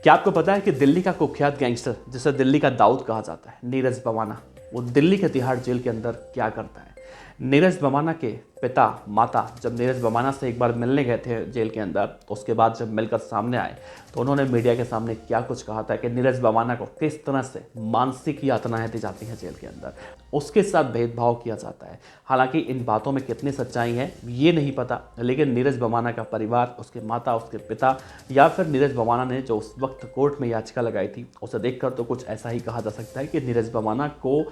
क्या आपको पता है कि दिल्ली का कुख्यात गैंगस्टर जिसे दिल्ली का दाऊद कहा जाता है, नीरज बवाना, वो दिल्ली के तिहाड़ जेल के अंदर क्या करता है? नीरज बवाना के पिता माता जब नीरज बवाना से एक बार मिलने गए थे जेल के अंदर, तो उसके बाद जब मिलकर सामने आए तो उन्होंने मीडिया के सामने क्या कुछ कहा था कि नीरज बवाना को किस तरह से मानसिक यातनाएं दी जाती हैं जेल के अंदर, उसके साथ भेदभाव किया जाता है। हालांकि इन बातों में कितनी सच्चाई है ये नहीं पता, लेकिन नीरज बवाना का परिवार, उसके माता, उसके पिता या फिर नीरज बवाना ने जो उस वक्त कोर्ट में याचिका लगाई थी, उसे देखकर तो कुछ ऐसा ही कहा जा सकता है कि नीरज बवाना को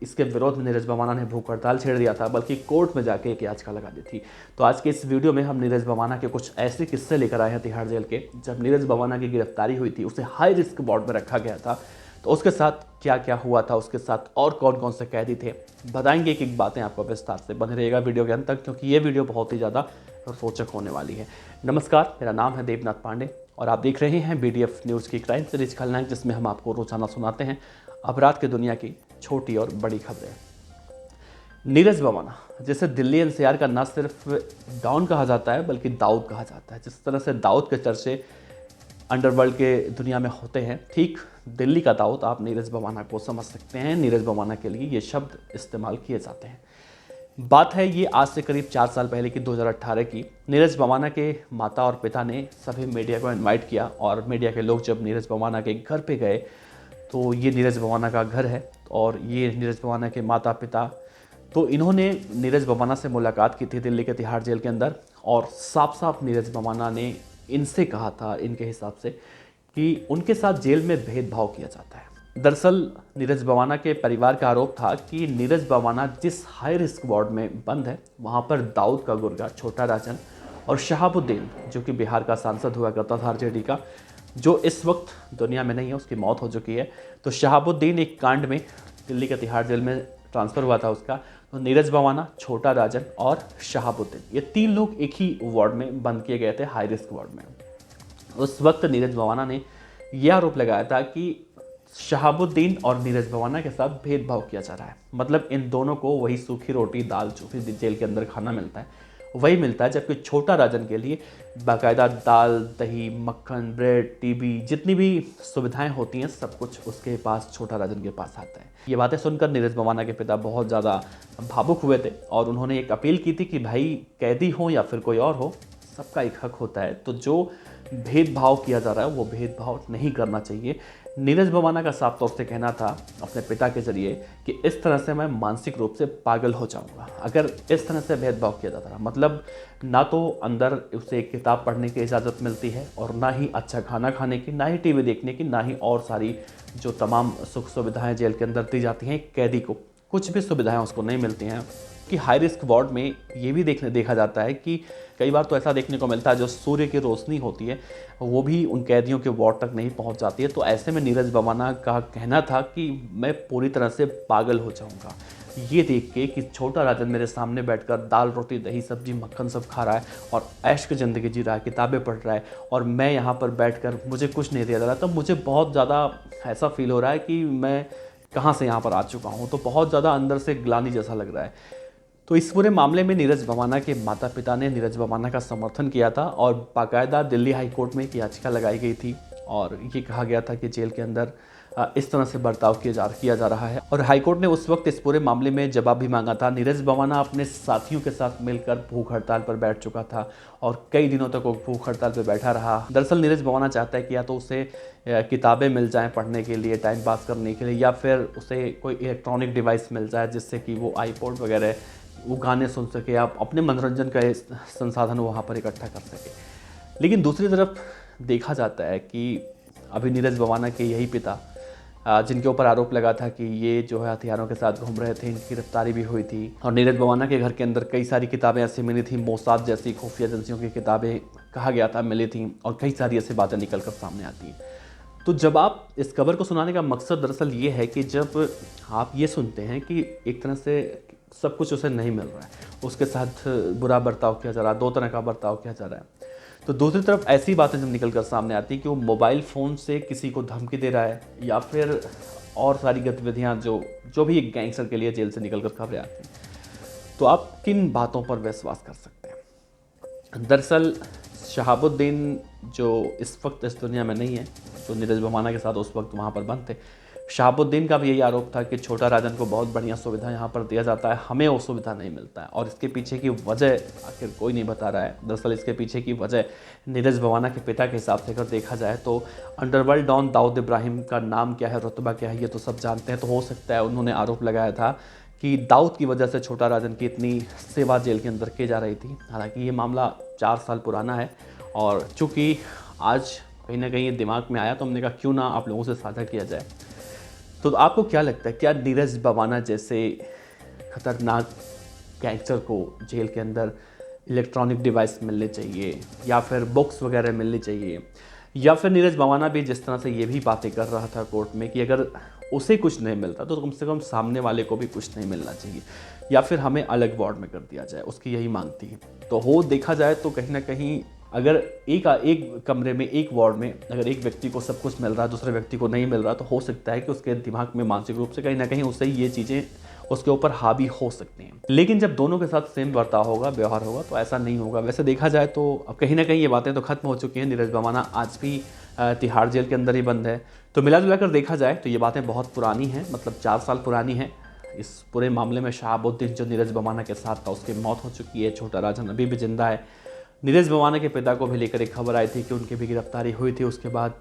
इसके विरोध में नीरज बवाना ने भूख हड़ताल छेड़ दिया था, बल्कि कोर्ट में जाके एक याचिका लगा दी थी। तो आज के इस वीडियो में हम नीरज बवाना के कुछ ऐसे किस्से लेकर आए हैं तिहाड़ जेल के। जब नीरज बवाना की गिरफ्तारी हुई थी, उसे हाई रिस्क वार्ड में रखा गया था, तो उसके साथ क्या क्या हुआ था, उसके साथ और कौन कौन से कैदी थे, बताएंगे एक एक बातें आपको विस्तार से। बने रहिएगा वीडियो के अंत तक, क्योंकि ये वीडियो बहुत ही ज़्यादा रोचक होने वाली है। नमस्कार, मेरा नाम है देवनाथ पांडे और आप देख रहे हैं BDF न्यूज़ की क्राइम सीरीज खलनायक, जिसमें हम आपको रोजाना सुनाते हैं अपराध की दुनिया की छोटी और बड़ी खबरें। नीरज बवाना, जिसे दिल्ली NCR का न सिर्फ डॉन कहा जाता है बल्कि दाऊद कहा जाता है। जिस तरह से दाऊद के चर्चे अंडरवर्ल्ड के दुनिया में होते हैं, ठीक दिल्ली का दाऊद आप नीरज बवाना को समझ सकते हैं। नीरज बवाना के लिए ये शब्द इस्तेमाल किए जाते हैं। बात है ये आज से करीब 4 साल पहले की, 2018 की। नीरज बवाना के माता और पिता ने सभी मीडिया को इनवाइट किया और मीडिया के लोग जब नीरज बवाना के घर पे गए, तो ये नीरज बवाना का घर है और ये नीरज बवाना के माता पिता, तो इन्होंने नीरज बवाना से मुलाकात की थी दिल्ली के तिहाड़ जेल के अंदर। और साफ साफ नीरज बवाना ने इनसे कहा था, इनके हिसाब से, कि उनके साथ जेल में भेदभाव किया जाता है। दरअसल नीरज बवाना के परिवार का आरोप था कि नीरज बवाना जिस हाई रिस्क वार्ड में बंद है, वहाँ पर दाऊद का गुर्गा, छोटा राजन और शहाबुद्दीन, जो कि बिहार का सांसद हुआ करता था RJD का, जो इस वक्त दुनिया में नहीं है, उसकी मौत हो चुकी है। तो शहाबुद्दीन एक कांड में दिल्ली के तिहाड़ जेल में ट्रांसफ़र हुआ था उसका। तो नीरज बवाना, छोटा राजन और शहाबुद्दीन, ये 3 लोग एक ही वार्ड में बंद किए गए थे, हाई रिस्क वार्ड में। उस वक्त नीरज बवाना ने यह आरोप लगाया था कि शहाबुद्दीन और नीरज बवाना के साथ भेदभाव किया जा रहा है। मतलब इन दोनों को वही सूखी रोटी दाल जो भी जेल के अंदर खाना मिलता है वही मिलता है, जबकि छोटा राजन के लिए बाकायदा दाल, दही, मक्खन, ब्रेड, टीवी, जितनी भी सुविधाएं होती हैं, सब कुछ उसके पास, छोटा राजन के पास आता है। ये बातें सुनकर नीरज बवाना के पिता बहुत ज़्यादा भावुक हुए थे और उन्होंने एक अपील की थी कि भाई, कैदी हो या फिर कोई और हो, सबका एक हक होता है, तो जो भेदभाव किया जा रहा है वो भेदभाव नहीं करना चाहिए। नीरज बवाना का साफ तौर से कहना था अपने पिता के जरिए कि इस तरह से मैं मानसिक रूप से पागल हो जाऊंगा अगर इस तरह से भेदभाव किया जाता रहा। मतलब ना तो अंदर उसे एक किताब पढ़ने की इजाज़त मिलती है और ना ही अच्छा खाना खाने की, ना ही टीवी देखने की, ना ही और सारी जो तमाम सुख सुविधाएं जेल के अंदर दी जाती हैं कैदी को, कुछ भी सुविधाएं उसको नहीं मिलती हैं। कि हाई रिस्क वार्ड में ये भी देखा जाता है कि कई बार तो ऐसा देखने को मिलता है जो सूर्य की रोशनी होती है वो भी उन कैदियों के वार्ड तक नहीं पहुंच जाती है। तो ऐसे में नीरज बवाना का कहना था कि मैं पूरी तरह से पागल हो जाऊंगा ये देख के कि छोटा राजन मेरे सामने बैठकर दाल, रोटी, दही, सब्जी, मक्खन सब खा रहा है और ऐश की ज़िंदगी जी रहा है, किताबें पढ़ रहा है, और मैं यहाँ पर बैठकर मुझे कुछ नहीं दिया जा रहा। तब मुझे बहुत ज़्यादा ऐसा फील हो रहा है कि मैं कहाँ से यहाँ पर आ चुका हूँ। तो बहुत ज़्यादा अंदर से ग्लानि जैसा लग रहा है। तो इस पूरे मामले में नीरज बवाना के माता पिता ने नीरज बवाना का समर्थन किया था और बाकायदा दिल्ली हाई कोर्ट में एक याचिका लगाई गई थी और ये कहा गया था कि जेल के अंदर इस तरह से बर्ताव किया जा रहा है। और हाई कोर्ट ने उस वक्त इस पूरे मामले में जवाब भी मांगा था। नीरज बवाना अपने साथियों के साथ मिलकर भूख हड़ताल पर बैठ चुका था और कई दिनों तक वो भूख हड़ताल पर बैठा रहा। दरअसल नीरज बवाना चाहता है कि या तो उसे किताबें मिल जाएं पढ़ने के लिए, टाइम पास करने के लिए, या फिर उसे कोई इलेक्ट्रॉनिक डिवाइस मिल जाए जिससे कि वो iPod वगैरह वो गाने सुन सके, आप अपने मनोरंजन का संसाधन वहाँ पर इकट्ठा कर सके। लेकिन दूसरी तरफ देखा जाता है कि अभी नीरज बवाना के यही पिता, जिनके ऊपर आरोप लगा था कि ये जो है हथियारों के साथ घूम रहे थे, इनकी गिरफ्तारी भी हुई थी और नीरज बवाना के घर के अंदर कई सारी किताबें ऐसी मिली थी, मोसाद जैसी खुफिया एजेंसियों की किताबें कहा गया था मिली थी, और कई सारी ऐसी बातें निकल कर सामने आती हैं। तो जब आप इस खबर को सुनाने का मकसद दरअसल ये है कि जब आप ये सुनते हैं कि एक तरह से सब कुछ उसे नहीं मिल रहा है, उसके साथ बुरा बर्ताव किया जा रहा है, 2 तरह का बर्ताव किया जा रहा है, तो दूसरी तरफ ऐसी बातें जब निकल कर सामने आती कि वो मोबाइल फ़ोन से किसी को धमकी दे रहा है या फिर और सारी गतिविधियाँ जो भी एक गैंगस्टर के लिए जेल से निकल कर खबरें आती हैं, तो आप किन बातों पर विश्वास कर सकते हैं? दरअसल शहाबुद्दीन जो इस वक्त इस दुनिया में नहीं है, तो नीरज भवाना के साथ उस वक्त वहाँ पर बंद थे। शहाबुद्दीन का भी यही आरोप था कि छोटा राजन को बहुत बढ़िया सुविधा यहाँ पर दिया जाता है, हमें वो सुविधा नहीं मिलता है। और इसके पीछे की वजह आखिर कोई नहीं बता रहा है। दरअसल इसके पीछे की वजह नीरज भवाना के पिता के हिसाब से अगर देखा जाए तो अंडरवर्ल्ड डॉन दाऊद इब्राहिम का नाम क्या है, रुतबा क्या है, ये तो सब जानते हैं। तो हो सकता है उन्होंने आरोप लगाया था कि दाऊद की वजह से छोटा राजन की इतनी सेवा जेल के अंदर की जा रही थी। हालांकि ये मामला 4 साल पुराना है और चूँकि आज कहीं ना कहीं ये दिमाग में आया तो हमने कहा क्यों ना आप लोगों से साझा किया जाए। तो आपको क्या लगता है, क्या नीरज भवाना जैसे खतरनाक गैंगस्टर को जेल के अंदर इलेक्ट्रॉनिक डिवाइस मिलने चाहिए या फिर बुक्स वगैरह मिलनी चाहिए, या फिर नीरज भवाना भी जिस तरह से ये भी बातें कर रहा था कोर्ट में कि अगर उसे कुछ नहीं मिलता तो कम से कम सामने वाले को भी कुछ नहीं मिलना चाहिए, या फिर हमें अलग वार्ड में कर दिया जाए, उसकी यही मांग थी। तो हो देखा जाए तो कहीं ना कहीं अगर एक कमरे में एक वार्ड में अगर एक व्यक्ति को सब कुछ मिल रहा है, दूसरे व्यक्ति को नहीं मिल रहा, तो हो सकता है कि उसके दिमाग में मानसिक रूप से कहीं ना कहीं उससे ये चीज़ें उसके ऊपर हावी हो सकती हैं। लेकिन जब दोनों के साथ सेम बर्ताव होगा, व्यवहार होगा, तो ऐसा नहीं होगा। वैसे देखा जाए तो अब कहीं ना कहीं ये बातें तो खत्म हो चुकी हैं। नीरज भवाना आज भी तिहाड़ जेल के अंदर ही बंद है। तो मिला जुला कर देखा जाए तो ये बातें बहुत पुरानी हैं, मतलब 4 साल पुरानी हैं। इस पूरे मामले में शहाबुद्दीन जो नीरज भवाना के साथ था उसकी मौत हो चुकी है, छोटा राजन अभी भी जिंदा है। नीरज भवाना के पिता को भी लेकर एक खबर आई थी कि उनकी भी गिरफ्तारी हुई थी, उसके बाद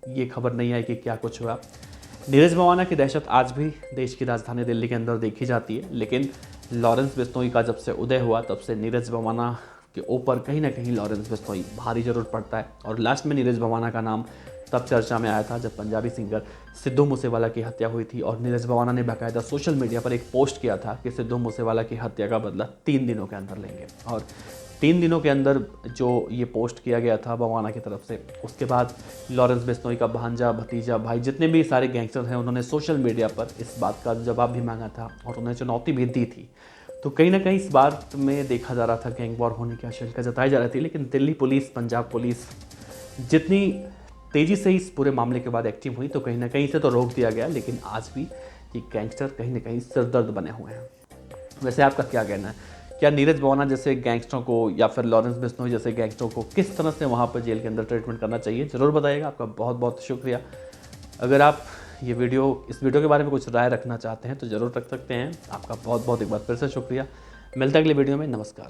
ये खबर नहीं आई कि क्या कुछ हुआ। नीरज भवाना की दहशत आज भी देश की राजधानी दिल्ली के अंदर देखी जाती है, लेकिन लॉरेंस बिश्नोई का जब से उदय हुआ तब से नीरज भवाना के ऊपर कहीं ना कहीं लॉरेंस बिश्नोई भारी जरूर पड़ता है। और लास्ट में नीरज भवाना का नाम तब चर्चा में आया था जब पंजाबी सिंगर सिद्धू मूसेवाला की हत्या हुई थी और नीरज भवाना ने बाकायदा सोशल मीडिया पर एक पोस्ट किया था कि सिद्धू मूसेवाला की हत्या का बदला 3 दिनों के अंदर लेंगे। और 3 दिनों के अंदर जो ये पोस्ट किया गया था भवाना की तरफ से, उसके बाद लॉरेंस बिश्नोई का भांजा, भतीजा, भाई, जितने भी सारे गैंगस्टर हैं, उन्होंने सोशल मीडिया पर इस बात का जवाब भी मांगा था और उन्हें चुनौती भी दी थी। तो कहीं ना कहीं इस बात में देखा जा रहा था गैंग वॉर होने की आशंका जताई जा रही थी। लेकिन दिल्ली पुलिस, पंजाब पुलिस जितनी तेज़ी से इस पूरे मामले के बाद एक्टिव हुई तो कहीं ना कहीं इसे तो रोक दिया गया, लेकिन आज भी ये गैंगस्टर कहीं ना कहीं सिरदर्द बने हुए हैं। वैसे आपका क्या कहना है, क्या नीरज भवाना जैसे गैंगस्टरों को या फिर लॉरेंस बिश्नोई जैसे गैंगस्टरों को किस तरह से वहाँ पर जेल के अंदर ट्रीटमेंट करना चाहिए? ज़रूर बताइएगा। आपका बहुत बहुत शुक्रिया। अगर आप इस वीडियो के बारे में कुछ राय रखना चाहते हैं तो ज़रूर रख सकते हैं। आपका बहुत बहुत एक बार फिर से शुक्रिया। मिलते हैं अगले वीडियो में। नमस्कार।